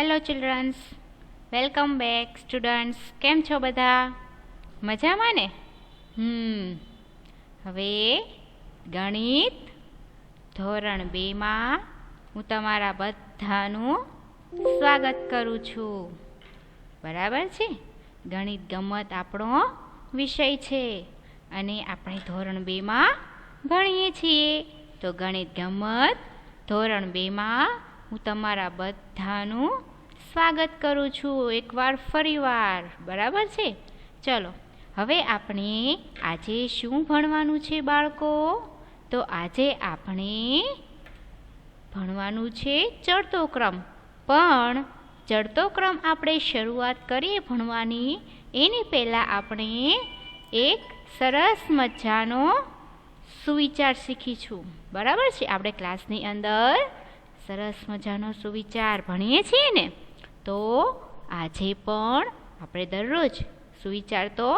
Hello childrens, welcome back students. કેમ છો બધા? મજામાં ને? હવે ગણિત ધોરણ 2માં હું તમારા બધાનું સ્વાગત કરું છું. બરાબર છે? ગણિત ગમત આપણો વિષય છે અને આપણે ધોરણ 2માં ભણીએ છીએ. તો ગણિત ગમત ધોરણ 2માં હું તમારા બધાનું સ્વાગત કરું છું એકવાર ફરીવાર. બરાબર છે? ચલો હવે આપણે આજે શું ભણવાનું છે બાળકો? તો આજે આપણે ભણવાનું છે ચડતો ક્રમ. પણ ચડતો ક્રમ આપણે શરૂઆત કરીએ ભણવાની એની પહેલાં આપણે એક સરસ મજાનો સુવિચાર શીખીશું. બરાબર છે? આપણે ક્લાસની અંદર સરસ મજાનો સુવિચાર ભણીએ છીએ ને, તો આજે પણ આપણે દરરોજ સુવિચાર તો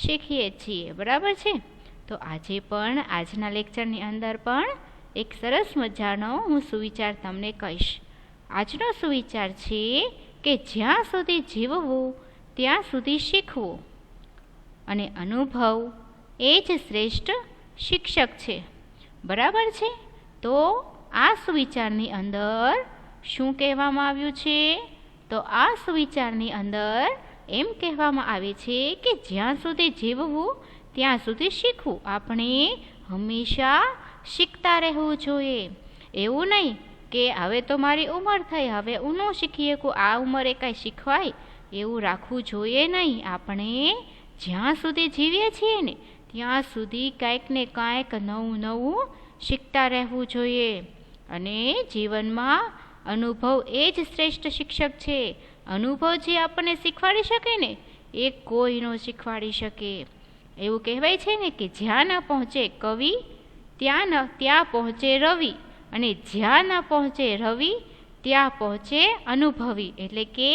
શીખીએ છીએ. બરાબર છે? તો આજે પણ આજના લેક્ચરની અંદર પણ એક સરસ મજાનો હું સુવિચાર તમને કહીશ. આજનો સુવિચાર છે કે જ્યાં સુધી જીવવું ત્યાં સુધી શીખવું અને અનુભવ એ જ શ્રેષ્ઠ શિક્ષક છે. બરાબર છે? તો આ સુવિચારની અંદર શું કહેવામાં આવ્યું છે? તો આ સુવિચારની અંદર એમ કહેવામાં આવે છે કે જ્યાં સુધી જીવવું ત્યાં સુધી શીખવું. આપણે હંમેશા શીખતા રહેવું જોઈએ. એવું નહીં કે હવે તો મારી ઉંમર થઈ, હવે હું ન શીખી શકું, આ ઉંમરે કાંઈ શીખવાય એવું રાખવું જોઈએ નહીં. આપણે જ્યાં સુધી જીવીએ છીએ ને ત્યાં સુધી કાંઈક ને કાંઈક નવું નવું શીખતા રહેવું જોઈએ. અને જીવનમાં અનુભવ એ જ શ્રેષ્ઠ શિક્ષક છે. અનુભવ જે આપણને શીખવાડી શકે ને એ કોઈ ન શીખવાડી શકે. એવું કહેવાય છે ને કે જ્યાં ન પહોંચે કવિ ત્યાં પહોંચે રવિ, અને જ્યાં ન પહોંચે રવિ ત્યાં પહોંચે અનુભવી. એટલે કે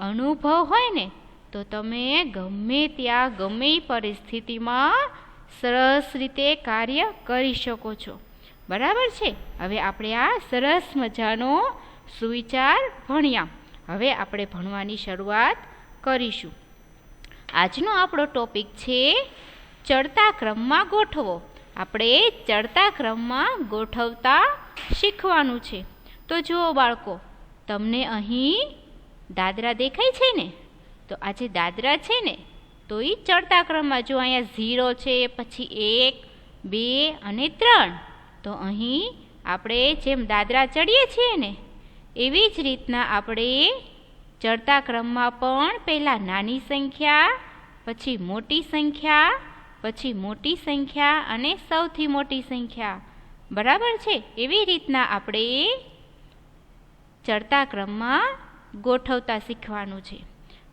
અનુભવ હોય ને તો તમે ગમે ત્યાં ગમે પરિસ્થિતિમાં સરસ રીતે કાર્ય કરી શકો છો. બરાબર છે? હવે આપણે આ સરસ મજાનો સુવિચાર ભણ્યા. હવે આપણે ભણવાની શરૂઆત કરીશું. આજનો આપણો ટોપિક છે ચડતા ક્રમમાં ગોઠવો. આપણે ચડતા ક્રમમાં ગોઠવતા શીખવાનું છે. તો જુઓ બાળકો, તમને અહીં દાદરા દેખાય છે ને? તો આ જે દાદરા છે ને તો એ ચડતા ક્રમમાં, જો અહીંયા 0 છે, પછી 1, 2 અને 3. તો અહીં આપણે જેમ દાદરા ચડીએ છીએ ને એવી જ રીતના આપણે ચડતા ક્રમમાં પણ પહેલાં નાની સંખ્યા, પછી મોટી સંખ્યા, પછી મોટી સંખ્યા અને સૌથી મોટી સંખ્યા. બરાબર છે? એવી રીતના આપણે ચડતા ક્રમમાં ગોઠવતા શીખવાનું છે.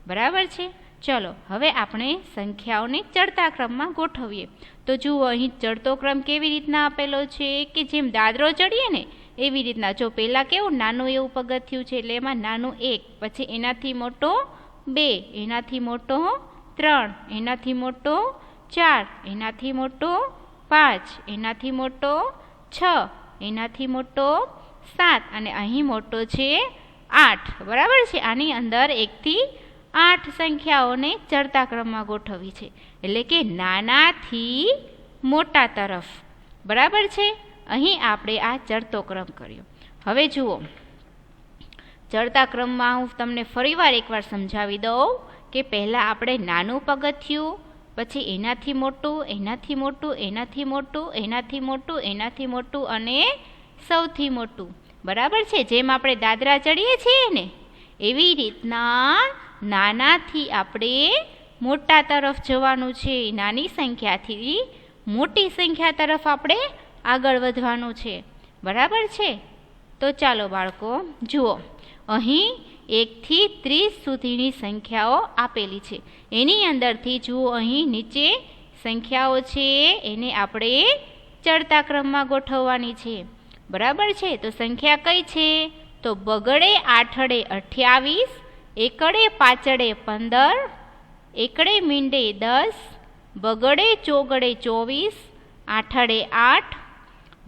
બરાબર છે? ચલો હવે આપણે સંખ્યાઓને ચડતા ક્રમમાં ગોઠવીએ. તો જુઓ અહીં ચડતો ક્રમ કેવી રીતના આપેલો છે કે જેમ દાદરો ચડીએ ને એવી રીતના. જો પહેલાં કેવું નાનું એવું પગથિયું છે એટલે એમાં નાનું 1, પછી એનાથી મોટો 2, એનાથી મોટો 3, એનાથી મોટો 4, એનાથી મોટો 5, એનાથી મોટો 6, એનાથી મોટો 7 અને અહીં મોટો છે 8. બરાબર છે? આની અંદર 1 થી 8 સંખ્યાઓને ચડતા ક્રમમાં ગોઠવી છે, એટલે કે નાનાથી મોટા તરફ. બરાબર છે? અહીં આપણે આ ચડતો ક્રમ કર્યો. હવે જુઓ, ચડતા ક્રમમાં હું તમને ફરીવાર એકવાર સમજાવી દઉં કે પહેલાં આપણે નાનું પગથિયું, પછી એનાથી મોટું, એનાથી મોટું, એનાથી મોટું, એનાથી મોટું, એનાથી મોટું અને સૌથી મોટું. બરાબર છે? જેમ આપણે દાદરા ચડીએ છીએ ને એવી રીતના નાનાથી આપણે મોટા તરફ જવાનું છે. નાની સંખ્યાથી મોટી સંખ્યા તરફ આપણે આગળ વધવાનું છે. બરાબર છે? તો ચાલો બાળકો જુઓ, અહીં 1 થી 30 સુધીની સંખ્યાઓ આપેલી છે. એની અંદરથી જુઓ અહીં નીચે સંખ્યાઓ છે એને આપણે ચડતા ક્રમમાં ગોઠવવાની છે. બરાબર છે? તો સંખ્યા કઈ છે? તો બગડે આઠડે 28, એકડે પાચડે 15, એકડે મીંડે 10, બગડે ચોગડે 24, આઠડે 8,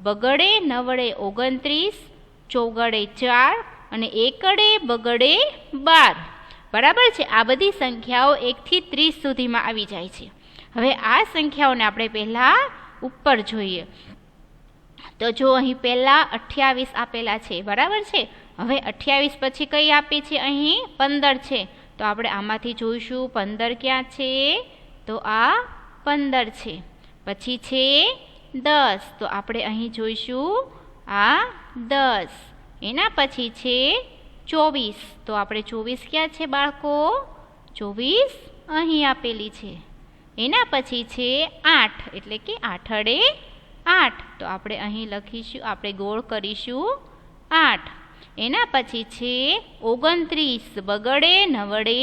બગડે નવડે 29, ચોગડે 4, અને એકડે બગડે 12. બરાબર છે. આ બધી સંખ્યાઓ 1 થી 30 સુધીમાં આવી જાય છે. હવે આ સંખ્યાઓને આપણે પહેલાં ઉપર જોઈએ. તો જો અહીં પહેલાં 28 આપેલા છે. બરાબર છે. હવે 28 પછી કઈ આપી છે? અહીં 15 છે. તો આપણે આમાંથી જોઈશું 15 ક્યાં છે? તો આ 15 છે. પછી છે 10. તો આપણે અહીં જોઈશું આ 10. એના પછી છે 24. તો આપણે 24 ક્યાં છે બાળકો? 24 અહીં આપેલી છે. એના પછી છે 8, એટલે કે 8 8. તો આપણે અહીં લખીશું, આપણે ગોળ કરીશું 8. એના પછી છે 29. બગડે નવડે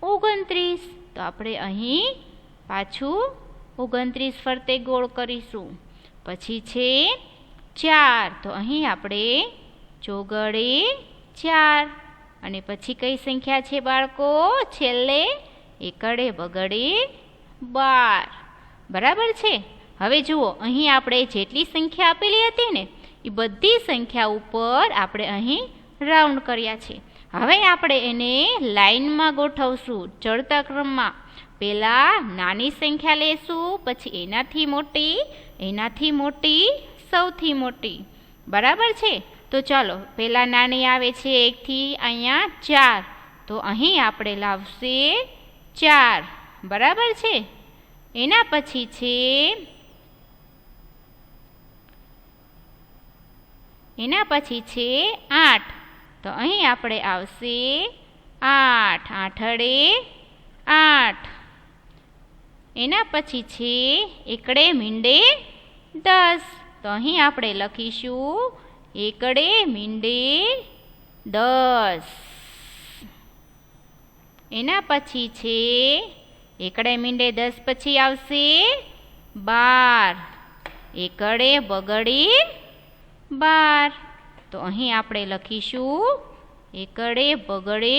29. તો આપણે અહીં પાછું 29 ફરતે ગોળ કરીશું. પછી છે 4. તો અહીં આપણે ચોગડે 4. અને પછી કઈ સંખ્યા છે બાળકો? છેલ્લે એકડે બગડે 12. બરાબર છે. હવે જુઓ, અહીં આપણે જેટલી સંખ્યા આપેલી હતી ને એ બધી સંખ્યા ઉપર આપણે અહીં રાઉન્ડ કર્યા છે. હવે આપણે એને લાઈનમાં ગોઠવશું, ચડતા ક્રમમાં. પહેલાં નાની સંખ્યા લેશું, પછી એનાથી મોટી, એનાથી મોટી, સૌથી મોટી. બરાબર છે. તો ચાલો, પહેલાં નાની આવે છે 1 થી અહીંયા 4. તો અહીં આપણે લાવશે 4. બરાબર છે. એના પછી છે એના પછી છે 8. તો અહીં આપણે આવશે 8. 8 8. એના પછી છે એકડે મીંડે 10. તો અહીં આપણે લખીશું એકડે મીંડે 10. એના પછી છે એકડે મીંડે 10 પછી આવશે 12. એકડે બગડે 12. તો અહીં આપણે લખીશું એકડે બગડે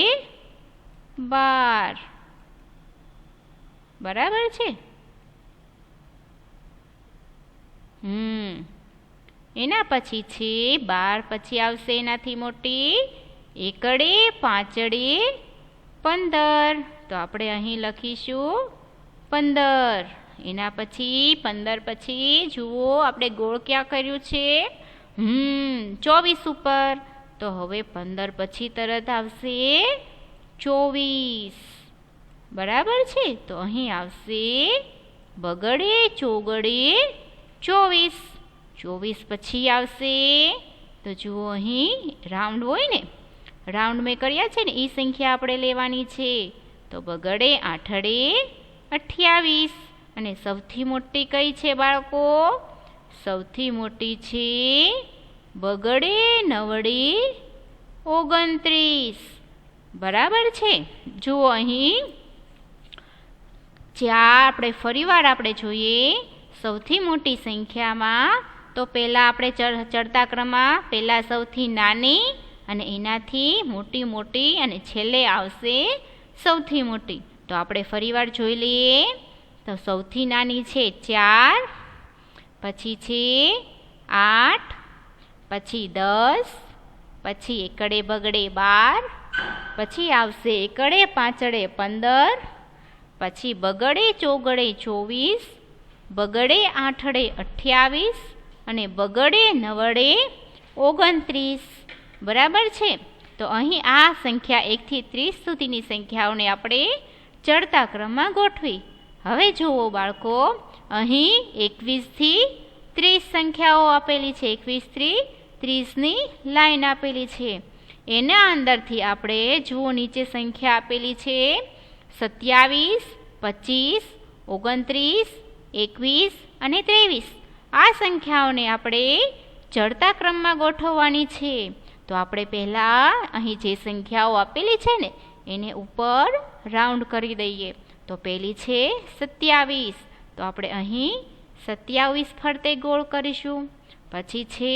12. બરાબર છે. એના પછી છે 12 પછી આવશે એનાથી મોટી એકડે પાંચડે 15. તો આપણે અહીં લખીશું 15. એના પછી 15 પછી જુઓ આપણે ગોળ ક્યાં કર્યું છે? 24 ઉપર. તો હવે 15 પછી તરત આવશે 24. બરાબર છે. તો અહીં આવશે બગડે ચોગડે 24. 24 પછી આવશે, તો જુઓ અહીં રાઉન્ડ હોય ને, રાઉન્ડ મેં કર્યા છે ને એ સંખ્યા આપણે લેવાની છે. તો બગડે આઠડે 28. અને સૌથી મોટી કઈ છે બાળકો? સૌથી મોટી છે બગડે નવડે 29. બરાબર છે. જુઓ અહીં જ્યાં આપણે ફરીવાર આપણે જોઈએ સૌથી મોટી સંખ્યામાં, તો પહેલાં આપણે ચડતા ક્રમમાં પહેલાં સૌથી નાની અને એનાથી મોટી મોટી અને છેલ્લે આવશે સૌથી મોટી. તો આપણે ફરીવાર જોઈ લઈએ. તો સૌથી નાની છે 4, પછી છે 8, પછી 10, પછી એકડે બગડે 12, પછી આવશે એકડે પાંચડે 15, પછી બગડે ચોગડે 24, બગડે આઠડે 28 અને બગડે નવડે 29. બરાબર છે. તો અહીં આ સંખ્યા 1 થી 30 સુધીની સંખ્યાઓને આપણે ચડતા ક્રમમાં ગોઠવી. હવે જુઓ બાળકો, અહીં 21 થી 30 સંખ્યાઓ આપેલી છે. 21 થી 30ની લાઈન આપેલી છે. એના અંદરથી આપણે જુઓ નીચે સંખ્યા આપેલી છે 27, 25, 29, 21 અને 23. આ સંખ્યાઓને આપણે ચડતા ક્રમમાં ગોઠવવાની છે. તો આપણે પહેલાં અહીં જે સંખ્યાઓ આપેલી છે ને એને ઉપર રાઉન્ડ કરી દઈએ. તો પહેલી છે 27. તો આપણે અહીં 27 ફરતે ગોળ કરીશું. પછી છે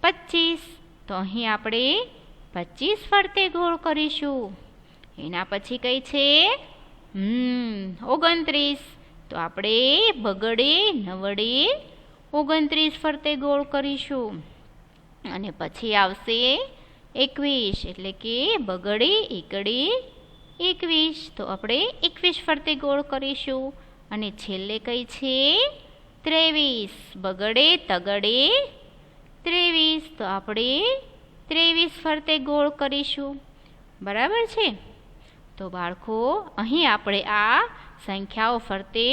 25. તો અહીં આપણે 25 ફરતે ગોળ કરીશું. એના પછી કઈ છે 29. તો આપણે બગડે નવડે 29 ફરતે ગોળ કરીશું. અને પછી આવશે 21 એટલે કે બગડે એકડે 21. તો આપણે 21 ફરતે ગોળ કરીશું. અને છેલ્લે કઈ છે 23. બગડે તગડે 23. તો આપણે 23 ફરતે ગોળ કરીશું. બરાબર છે. તો બાળકો અહીં આપણે આ સંખ્યાઓ ફરતે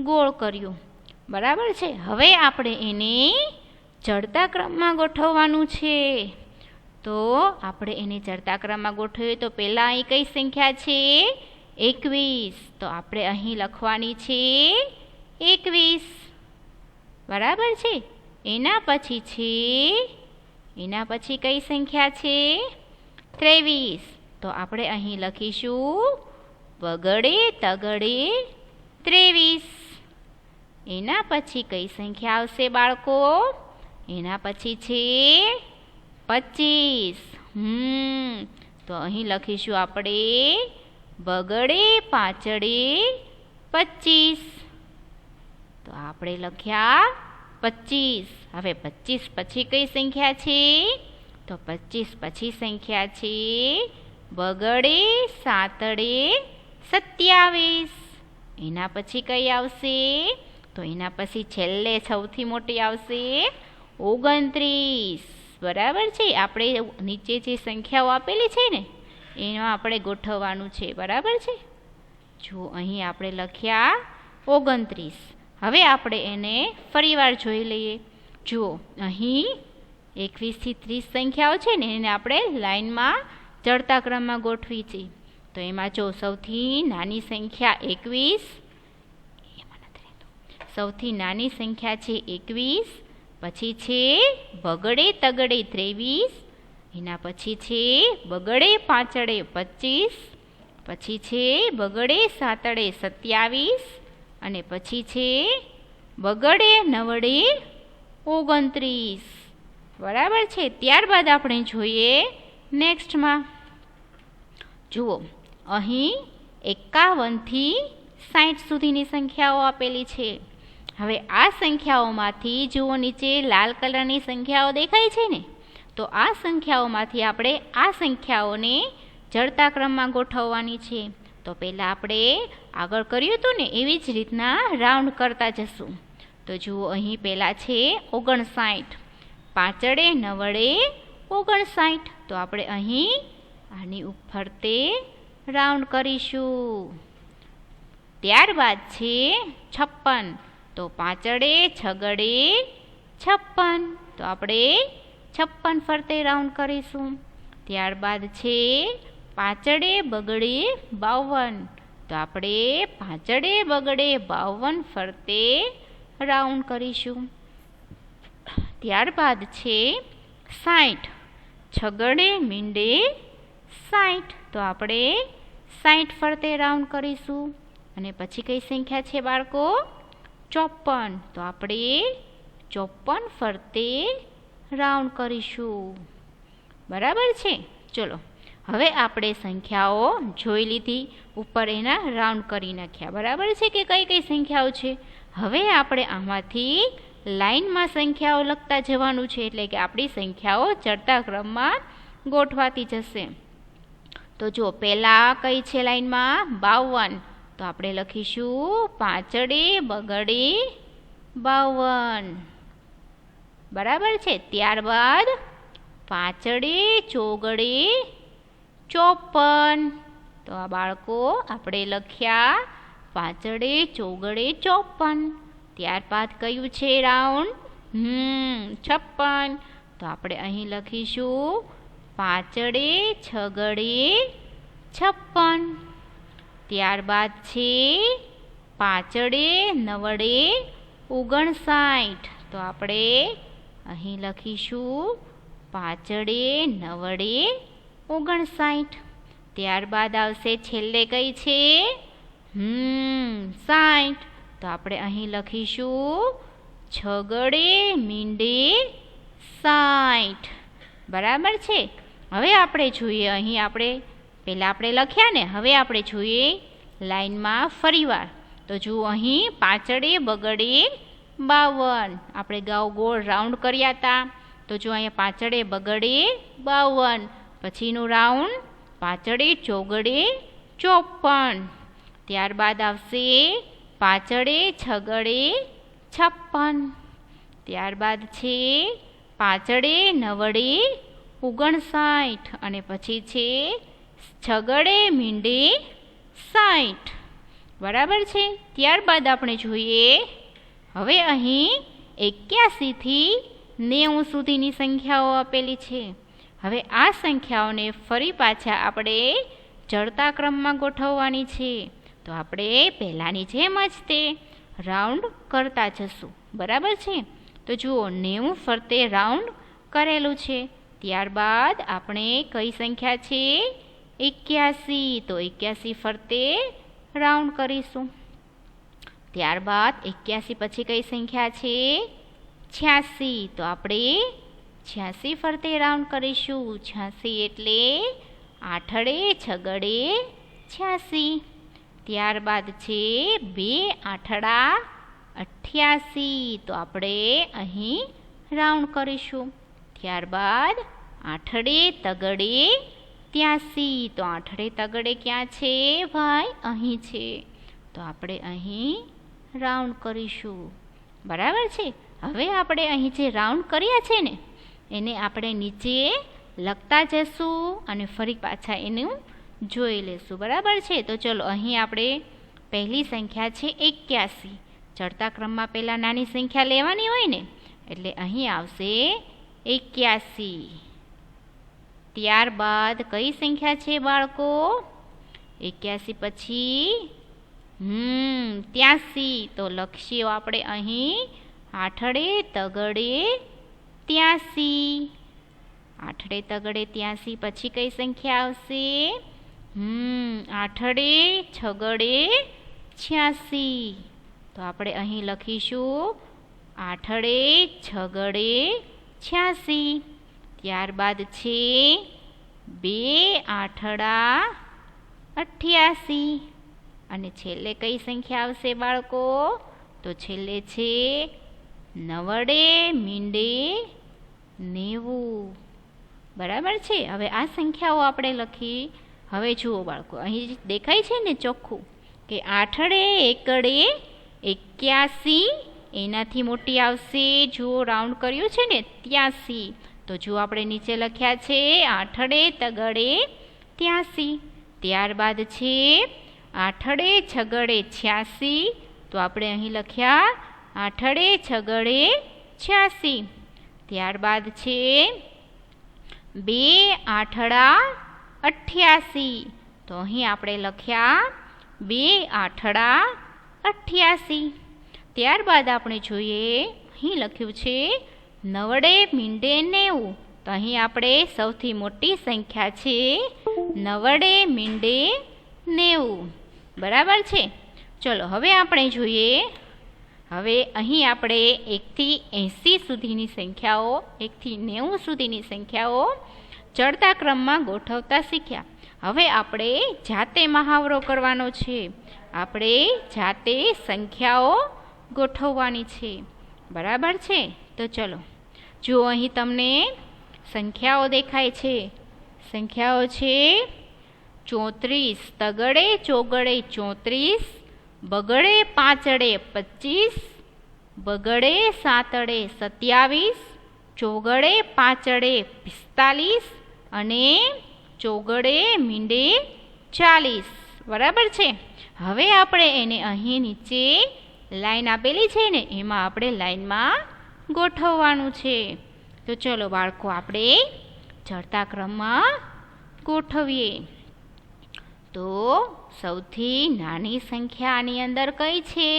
ગોળ કર્યું. બરાબર છે. હવે આપણે એને ચડતા ક્રમમાં ગોઠવવાનું છે. તો આપણે એને ચડતા ક્રમમાં ગોઠવીએ તો પહેલાં અહીં કઈ સંખ્યા છે 21. તો આપણે અહીં લખવાની છે 21. બરાબર છે. એના પછી કઈ સંખ્યા છે 23. તો આપણે અહીં લખીશું બગડે તગડે 23. એના પછી કઈ સંખ્યા આવશે બાળકો? એના પછી છે 25. તો અહીં લખીશું આપણે બગડે પાંચડે 25. તો આપણે લખ્યા 25. હવે 25 પછી કઈ સંખ્યા છે? તો 25 પછી સંખ્યા છે બગડે સાતડે 27. એના પછી કઈ આવશે? તો એના પછી છેલ્લે સૌથી મોટી આવશે 29. બરાબર છે. આપણે નીચે જે સંખ્યાઓ આપેલી છે ને એનો આપણે ગોઠવવાનું છે. બરાબર છે. જો અહીં આપણે લખ્યા 29. હવે આપણે એને ફરીવાર જોઈ લઈએ. જુઓ અહીં 21 થી 30 સંખ્યાઓ છે ને એને આપણે લાઈનમાં ચડતા ક્રમમાં ગોઠવી છે. તો એમાં જો સૌથી નાની સંખ્યા 21. સૌથી નાની સંખ્યા છે 21. પછી છે બગડે તગડે 23. એના પછી છે બગડે પાંચડે 25. પછી છે બગડે સાતડે 27. અને પછી છે બગડે નવડે 29. બરાબર છે. ત્યારબાદ આપણે જોઈએ નેક્સ્ટમાં. જુઓ અહીં 51 થી 60 સુધીની સંખ્યાઓ આપેલી છે. હવે આ સંખ્યાઓમાંથી જુઓ નીચે લાલ કલરની સંખ્યાઓ દેખાય છે ને, તો આ સંખ્યાઓમાંથી આપણે આ સંખ્યાઓને ચડતા ક્રમમાં ગોઠવવાની છે. તો પહેલાં આપણે આગળ કર્યું હતું ને એવી જ રીતના રાઉન્ડ કરતા જશું. તો જુઓ અહીં પહેલાં છે 59. પાંચડે નવડે 59. તો આપણે અહીં આની ફરતે રાઉન્ડ કરીશું. ત્યારબાદ છે 56. તો પાંચડે છગડે 56. તો આપણે 56 ફરતે રાઉન્ડ કરીશું. ત્યારબાદ છે પાંચડે બગડે 52. તો આપણે પાંચડે બગડે 52 ફરતે રાઉન્ડ કરીશું. ત્યારબાદ છે 60. છગડે મીંડે 60. તો આપણે 60 ફરતે રાઉન્ડ કરીશું. અને પછી કઈ સંખ્યા છે બાળકો? 54. તો આપણે 54 ફરતે રાઉન્ડ કરીશું. બરાબર છે. ચલો હવે આપણે સંખ્યાઓ જોઈ લીધી, ઉપર એના રાઉન્ડ કરી નાખ્યા. બરાબર છે કે કઈ કઈ સંખ્યાઓ છે. હવે આપણે આમાંથી લાઈનમાં સંખ્યાઓ લખતા જવાનું છે, એટલે કે આપણી સંખ્યાઓ ચડતા ક્રમમાં ગોઠવાતી જશે. તો જો પહેલાં કઈ છે લાઈનમાં? 52. તો આપણે લખીશું પાંચડે બગડે 52. બરાબર છે. ત્યારબાદ પાંચડે ચોગડે 54. તો આ બાળકો આપણે લખ્યા પાંચડે ચોગડે 54. ત્યારબાદ કયું છે રાઉન્ડ? 56. તો આપણે અહીં લખીશું પાંચડે છગડે 56. ત્યારબાદ છે પાંચડે નવડે 59. તો આપણે અહીં લખીશું પાંચડે નવડે 59. ત્યારબાદ આવશે છેલ્લે કઈ છે? 60. તો આપણે અહીં લખીશું છગડે મીંડે 60. બરાબર છે. હવે આપણે જોઈએ અહીં આપણે પહેલાં આપણે લખ્યા ને, હવે આપણે જોઈએ લાઈનમાં ફરીવાર. તો જુઓ અહીં પાંચડે બગડે 52. આપણે ગોળ રાઉન્ડ કર્યા હતા. તો તો જો અહીંયા પાંચડે બગડે 52, પછીનું રાઉન્ડ પાંચડે ચોગડે 54, ત્યારબાદ આવશે પાંચડે છગડે 56, ત્યારબાદ છે પાંચડે નવડે 59 અને પછી છે છગડે મીંડે 60. બરાબર છે. ત્યારબાદ આપણે જોઈએ હવે અહીં 81 થી 90 સુધીની સંખ્યાઓ આપેલી છે. હવે આ સંખ્યાઓને ફરી પાછા આપણે ચડતા ક્રમમાં ગોઠવવાની છે. તો આપણે પહેલાંની જેમ જ તે રાઉન્ડ કરતા જશું. બરાબર છે. તો જુઓ 90 ફરતે રાઉન્ડ કરેલું છે. ત્યારબાદ આપણે કઈ સંખ્યા છે 81, તો 81 ફરતે રાઉન્ડ કરીશું. ત્યારબાદ 81 પછી કઈ સંખ્યા છે 86, તો આપણે 86 ફરતે રાઉન્ડ કરીશું. 86 એટલે આઠડે છગડે 86. ત્યારબાદ છે 2 આઠડા 88, તો આપણે અહીં રાઉન્ડ કરીશું. ત્યારબાદ આઠડે તગડે 83, તો આઠડે તગડે ક્યાં છે ભાઈ અહીં છે, તો આપણે અહીં રાઉન્ડ કરીશું. બરાબર છે. હવે આપણે અહીં જે રાઉન્ડ કર્યા છે ને એને આપણે નીચે લખતા જશું અને ફરી પાછા એનું જોઈ લેશું. બરાબર છે. તો ચલો અહીં આપણે પહેલી સંખ્યા છે 81. ચડતા ક્રમમાં પહેલાં નાની સંખ્યા લેવાની હોય ને એટલે અહીં આવશે 81. ત્યારબાદ કઈ સંખ્યા છે બાળકો 81 પછી 83, તો લખીએ આપણે અહીં આઠડે તગડે 83. આઠડે તગડે 83 પછી કઈ સંખ્યા આવશે આઠડે છગડે 86, તો આપણે અહીં લખીશું આઠડે છગડે 86. ત્યારબાદ છે 2 આઠડા 88 અને છેલ્લે કઈ સંખ્યા આવશે બાળકો, તો છેલ્લે છે નવડે મીંડે 90. બરાબર છે. હવે આ સંખ્યાઓ આપણે લખી. હવે જુઓ બાળકો અહીં દેખાય છે ને ચોખ્ખું કે આઠડે એકડે 81, એનાથી મોટી આવશે જુઓ રાઉન્ડ કર્યું છે ને 83, તો જો આપણે નીચે લખ્યા છે આઠડે તગડે 83. ત્યારબાદ છે આઠડે છગડે 86, તો આપણે અહીં લખ્યા આઠડે છગડે 86. ત્યારબાદ છે 2 આઠડા 88, તો અહીં આપણે લખ્યા 2 આઠડા 88. ત્યારબાદ આપણે જોઈએ અહીં લખ્યું છે નવડે મીંડે 90, તો અહીં આપણે સૌથી મોટી સંખ્યા છે નવડે મીંડે 90. બરાબર છે. ચલો હવે આપણે જોઈએ હવે અહીં આપણે 1 થી 80 સુધીની સંખ્યાઓ 1 થી 90 સુધીની સંખ્યાઓ ચડતા ક્રમમાં ગોઠવતા શીખ્યા. હવે આપણે જાતે મહાવરો કરવાનો છે. આપણે જાતે સંખ્યાઓ ગોઠવવાની છે. બરાબર છે. તો ચલો જો અહીં તમને સંખ્યાઓ દેખાય છે. સંખ્યાઓ છે 34, તગડે ચોગડે 34, બગડે પાંચડે 25, બગડે સાતડે 27, ચોગડે પાંચડે 45 અને ચોગડે મીંડે 40. બરાબર છે. હવે આપણે એને અહીં નીચે લાઈન આપેલી છે ને એમાં આપણે લાઈનમાં ગોઠવવાનું છે. તો ચલો બાળકો આપણે ચડતા ક્રમમાં ગોઠવીએ. તો સૌથી નાની સંખ્યા આની અંદર કઈ છે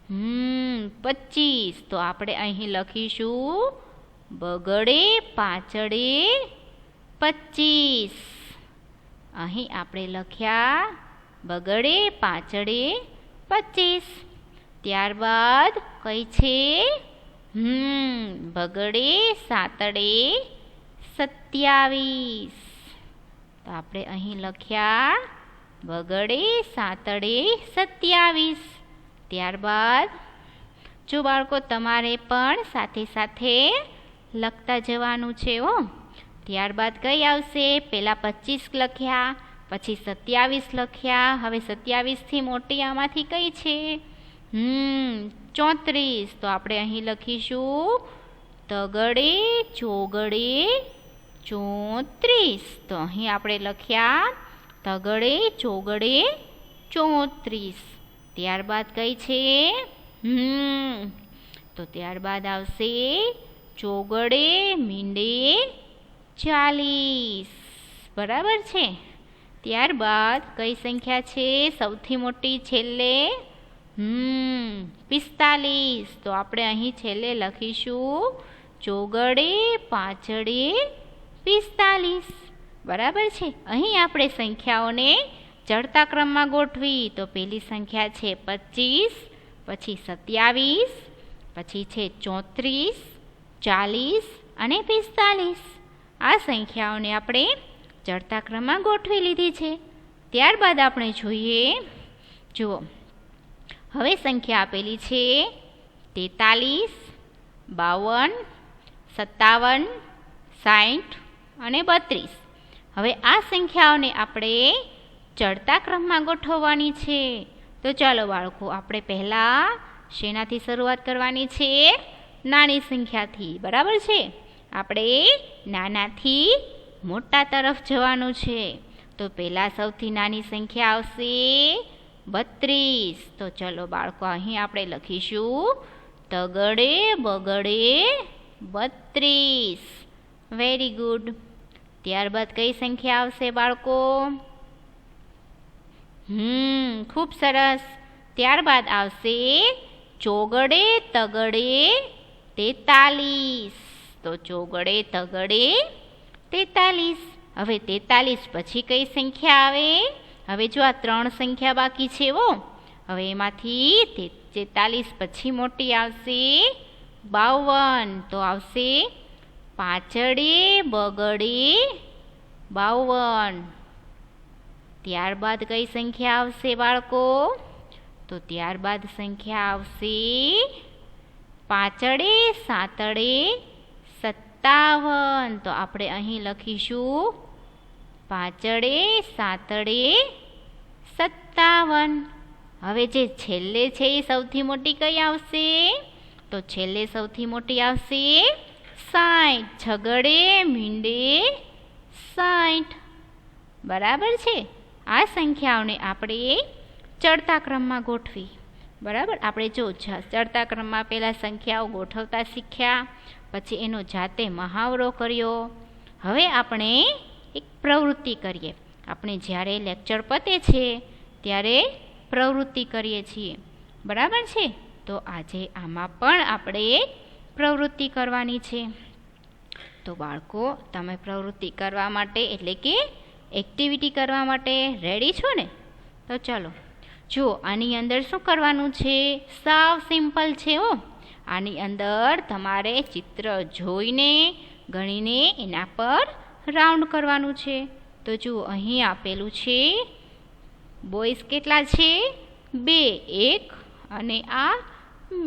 25, તો આપણે અહીં લખીશું બગડે પાંચડે 25. અહીં આપણે લખ્યા બગડે પાંચડે 25. ત્યારબાદ કઈ છે બગડે સાતડે 27, તો આપણે અહીં લખ્યા બગડે સાતડે 27. ત્યારબાદ જો બાળકો તમારે પણ સાથે સાથે લખતા જવાનું છે હો. ત્યારબાદ કઈ આવશે? પહેલાં 25 લખ્યા, પછી 27 લખ્યા. હવે 27થી મોટી આમાંથી કઈ છે? 34. તો આપણે અહીં લખીશું તગડે ચોગડે 34. તો અહીં આપણે લખ્યા તગડે ચોગડે 34. ત્યારબાદ કઈ છે? તો ત્યારબાદ આવશે ચોગડે મીંડે 40. બરાબર છે. ત્યારબાદ કઈ સંખ્યા છે સૌથી મોટી છેલ્લે? 45. તો આપણે અહીં છેલ્લે લખીશું ચોગડે પાંચડે 45. બરાબર છે. અહીં આપણે સંખ્યાઓને ચડતા ક્રમમાં ગોઠવી. તો પહેલી સંખ્યા છે 25, પછી 27, પછી છે 34, 40 અને 45. આ સંખ્યાઓને આપણે ચડતા ક્રમમાં ગોઠવી લીધી છે. ત્યારબાદ આપણે જોઈએ, જુઓ હવે સંખ્યા આપેલી છે 43, 52, 57, 60 અને 32. હવે આ સંખ્યાઓને આપણે ચડતા ક્રમમાં ગોઠવવાની છે. તો ચાલો બાળકો, આપણે પહેલાં શેનાથી શરૂઆત કરવાની છે? નાની સંખ્યાથી. બરાબર છે. આપણે નાનાથી મોટા તરફ જવાનું છે. તો પહેલાં સૌથી નાની સંખ્યા આવશે 32. તો ચલો બાળકો, અહીં આપણે લખીશું તગડે બગડે 32. Very good. ત્યારબાદ કઈ સંખ્યા આવશે બાળકો? ખૂબ સરસ. ત્યારબાદ આવશે ચોગડે તગડે 43. તો ચોગડે તગડે 43. હવે 43 પછી કઈ સંખ્યા આવે? હવે જો આ 3 સંખ્યા બાકી છે હો. હવે એમાંથી 43 પછી મોટી આવશે 52. તો આવશે પાંચડે બગડે 52. ત્યારબાદ કઈ સંખ્યા આવશે બાળકો? તો ત્યારબાદ સંખ્યા આવશે પાંચડે સાતડે 57. તો આપણે અહીં લખીશું પાંચડે સાતડે 57. હવે જે છેલ્લે છે એ સૌથી મોટી કઈ આવશે? તો છેલ્લે સૌથી મોટી આવશે 60. છગડે મીંડે 60. બરાબર છે. આ સંખ્યાઓને આપણે ચડતા ક્રમમાં ગોઠવી. બરાબર. આપણે જો ચડતા ક્રમમાં પહેલાં સંખ્યાઓ ગોઠવતા શીખ્યા, પછી એનો જાતે મહાવરો કર્યો. હવે આપણે એક પ્રવૃત્તિ કરીએ. આપણે જ્યારે લેક્ચર પતે છે ત્યારે પ્રવૃત્તિ કરીએ છીએ. બરાબર છે. તો આજે આમાં પણ આપણે પ્રવૃત્તિ કરવાની છે. તો બાળકો, તમે પ્રવૃત્તિ કરવા માટે એટલે કે એક્ટિવિટી કરવા માટે રેડી છો ને? તો ચાલો જુઓ, આની અંદર શું કરવાનું છે? સાવ સિમ્પલ છે હો. આની અંદર તમારે ચિત્ર જોઈને ગણીને એના પર રાઉન્ડ કરવાનું છે. તો જુઓ, અહીં આપેલું છે બોયઝ કેટલા છે? 2. 1 અને આ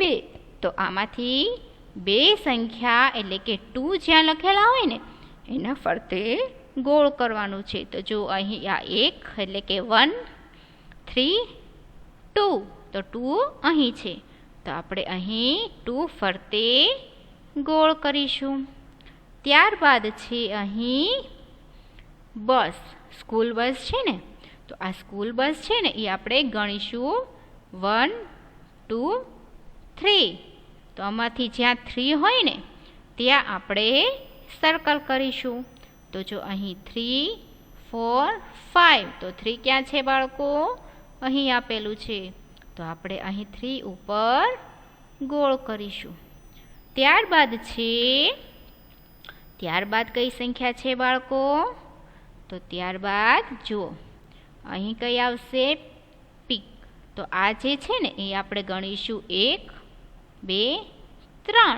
2. તો આમાંથી 2 સંખ્યા એટલે કે 2 જ્યાં લખેલા હોય ને એના ફરતે ગોળ કરવાનું છે. તો જો અહીં આ 1 એટલે કે 1, 3, 2. તો 2 અહીં છે. તો આપણે અહીં 2 ફરતે ગોળ કરીશું. ત્યારબાદ છે અહીં બસ, સ્કૂલ બસ છે ને. તો આ સ્કૂલ બસ છે ને એ આપણે ગણીશું 1, 2, 3. તો આમાંથી જ્યાં 3 હોય ને ત્યાં આપણે સર્કલ કરીશું. તો જો અહીં 3, 4, 5. તો 3 ક્યાં છે બાળકો? અહીં આપેલું છે. તો આપણે અહીં 3 ઉપર ગોળ કરીશું. ત્યારબાદ કઈ સંખ્યા છે બાળકો? તો ત્યારબાદ જુઓ, અહીં કઈ આવશે? પીક. તો આ જે છે ને એ આપણે ગણીશું 1, 2, 3.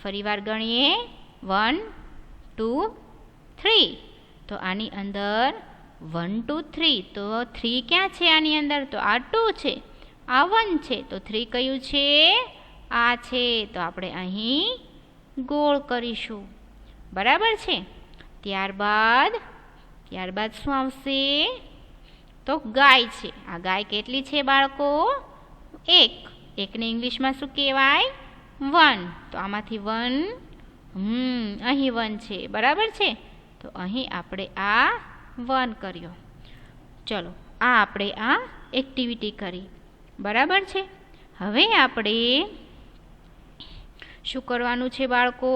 ફરીવાર ગણીએ 1, 2, 3. તો આની અંદર 1, 2, 3. તો 3 ક્યાં છે આની અંદર? તો આ 2 છે, આ 1 છે. તો 3 કયું છે? આ છે. તો આપણે અહીં ગોળ કરીશું. બરાબર છે. ત્યારબાદ શું આવશે? તો ગાય છે. આ ગાય કેટલી છે બાળકો? એક. એકને ઇંગ્લિશમાં શું કહેવાય? 1. તો આમાંથી 1 અહીં 1 છે. બરાબર છે. તો અહીં આપણે આ 1 કર્યો. ચલો, આ આપણે આ એક્ટિવિટી કરી. બરાબર છે. હવે આપણે શું કરવાનું છે બાળકો?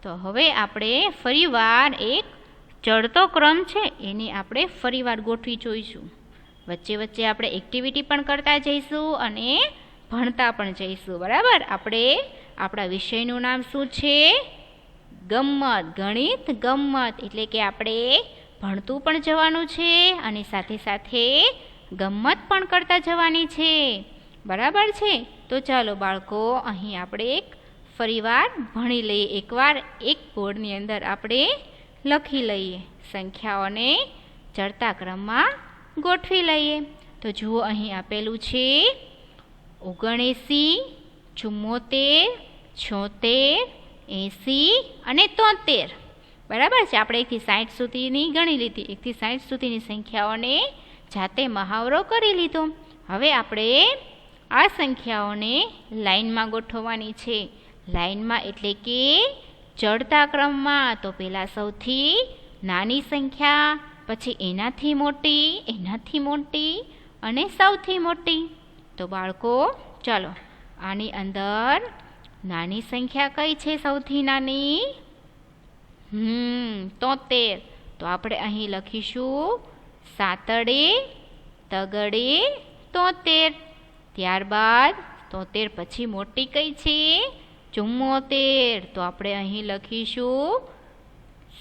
તો હવે આપણે ફરીવાર એક ચડતો ક્રમ છે એને આપણે ફરીવાર ગોઠવી જોઈશું. વચ્ચે વચ્ચે આપણે એક્ટિવિટી પણ કરતા જઈશું અને ભણતા પણ જઈશું. બરાબર. આપણે આપણા વિષયનું નામ શું છે? ગમ્મત. ગણિત ગમ્મત. એટલે કે આપણે ભણતું પણ જવાનું છે અને સાથે સાથે ગમ્મત પણ કરતા જવાની છે. બરાબર છે. તો ચાલો બાળકો, અહીં આપણે ફરીવાર ભણી લઈએ. એકવાર એક બોર્ડની અંદર આપણે લખી લઈએ. સંખ્યાઓને ચડતા ક્રમમાં ગોઠવી લઈએ. તો જુઓ, અહીં આપેલું છે 79, 74, 76, 80 અને 73. બરાબર છે. આપણે 1 થી 60 સુધીની ગણી લીધી. 1 થી 60 સુધીની સંખ્યાઓને જાતે મહાવરો કરી લીધો. હવે આપણે આ સંખ્યાઓને લાઈનમાં ગોઠવવાની છે. લાઈનમાં એટલે કે ચડતા ક્રમમાં. તો પહેલાં સૌથી નાની સંખ્યા, પછી એનાથી મોટી અને સૌથી મોટી. તો બાળકો ચાલો, આની અંદર નાની સંખ્યા કઈ છે? સૌથી નાની 73. તો આપણે અહીં લખીશું 7 તગડે 73. ત્યારબાદ 73 પછી મોટી કઈ છે? 74. તો આપણે અહીં લખીશું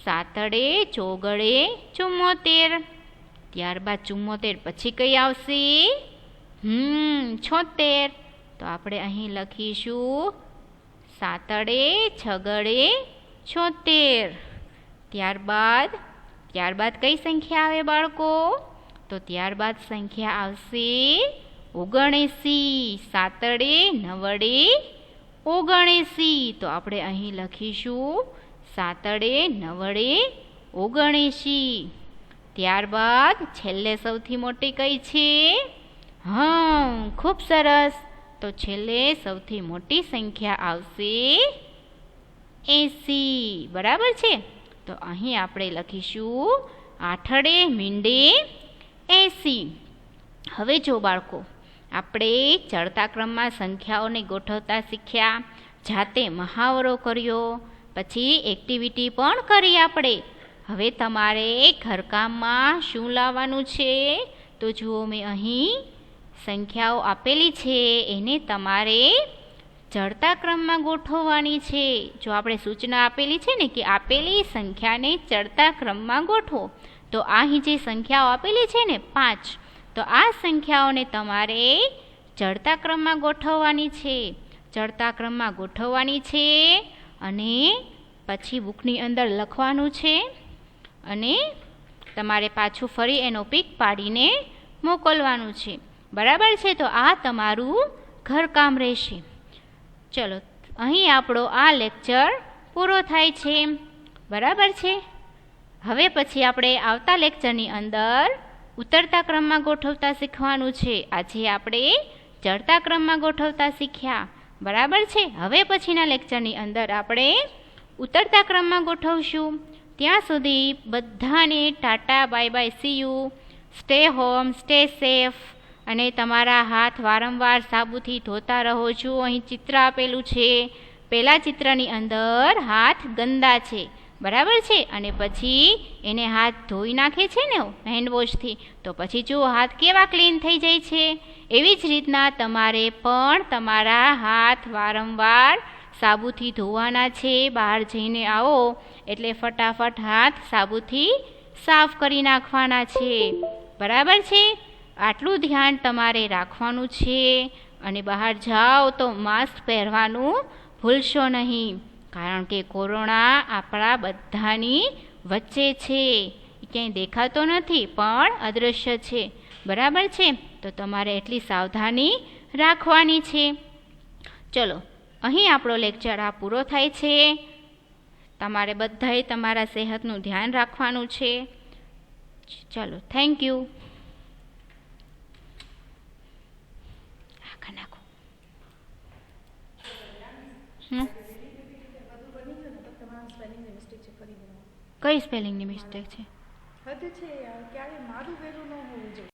7 ચોગડે 74. ત્યારબાદ 74 પછી કઈ આવશે? 76. તો આપણે અહીં લખીશું 7 છગડે 76. ત્યારબાદ કઈ સંખ્યા આવે બાળકો? તો ત્યારબાદ સંખ્યા આવશે 79. 7 નવડે 79. તો આપણે અહીં લખીશું 7 નવડે 79. ત્યારબાદ છેલ્લે સૌથી મોટી કઈ છે? ખૂબ સરસ. તો છેલ્લે સૌથી મોટી સંખ્યા આવશે 80. બરાબર છે. તો અહીં આપણે લખીશું 8 મીંડે 80. હવે જો બાળકો, આપણે ચડતા ક્રમમાં સંખ્યાઓને ગોઠવતા શીખ્યા, જાતે મહાવરો કર્યો, પછી એક્ટિવિટી પણ કરી આપણે. હવે તમારે ઘરકામમાં શું લાવવાનું છે? તો જુઓ, મેં અહીં સંખ્યાઓ આપેલી છે એને તમારે ચડતા ક્રમમાં ગોઠવવાની છે. જો આપણે સૂચના આપેલી છે ને કે આપેલી સંખ્યાને ચડતા ક્રમમાં ગોઠવો, તો અહીં જે સંખ્યાઓ આપેલી છે ને 5, તો આ સંખ્યાઓને તમારે ચડતા ક્રમમાં ગોઠવવાની છે. ચડતા ક્રમમાં ગોઠવવાની છે અને પછી બુકની અંદર લખવાનું છે અને તમારે પાછું ફરી એનો પીક પાડીને મોકલવાનું છે. બરાબર છે. તો આ તમારું ઘરકામ રહેશે. ચલો, અહીં આપણો આ લેક્ચર પૂરો થાય છે. બરાબર છે. હવે પછી આપણે આવતા લેક્ચરની અંદર ઉતરતા ક્રમમાં ગોઠવતા શીખવાનું છે. આજે આપણે ચડતા ક્રમમાં ગોઠવતા શીખ્યા. બરાબર છે. હવે પછીના લેક્ચરની અંદર આપણે ઉતરતા ક્રમમાં ગોઠવશું. ત્યાં સુધી બધાને Tata, bye bye, C you, stay home, stay safe અને તમારા હાથ વારંવાર સાબુથી ધોતા રહો છો. અહીં ચિત્ર આપેલું છે. પહેલા ચિત્રની અંદર હાથ ગંદા છે. બરાબર છે. અને પછી એને હાથ ધોઈ નાખે છે ને હેન્ડવોશથી, તો પછી જો હાથ કેવા ક્લીન થઈ જાય છે. એવી જ રીતના તમારે પણ તમારા હાથ વારંવાર સાબુથી ધોવાના છે. બહાર જઈને આવો એટલે ફટાફટ હાથ સાબુથી સાફ કરી નાખવાના છે. બરાબર છે. આટલું ધ્યાન તમારે રાખવાનું છે. અને બહાર જાઓ તો માસ્ક પહેરવાનું ભૂલશો નહીં, કારણ કે કોરોના આપણા બધાની વચ્ચે છે. ક્યાંય દેખાતો નથી પણ અદૃશ્ય છે. બરાબર છે. તો તમારે એટલી સાવધાની રાખવાની છે. ચલો, અહીં આપણો લેક્ચર આ પૂરો થાય છે. તમારે બધાએ તમારા સેહતનું ધ્યાન રાખવાનું છે. ચલો, થેન્ક યુ. નાખો. કઈ સ્પેલિંગની મિસ્ટેક છે? હદ છે યાર, ક્યારે મારું વહેલું ન હોવું જોઈએ.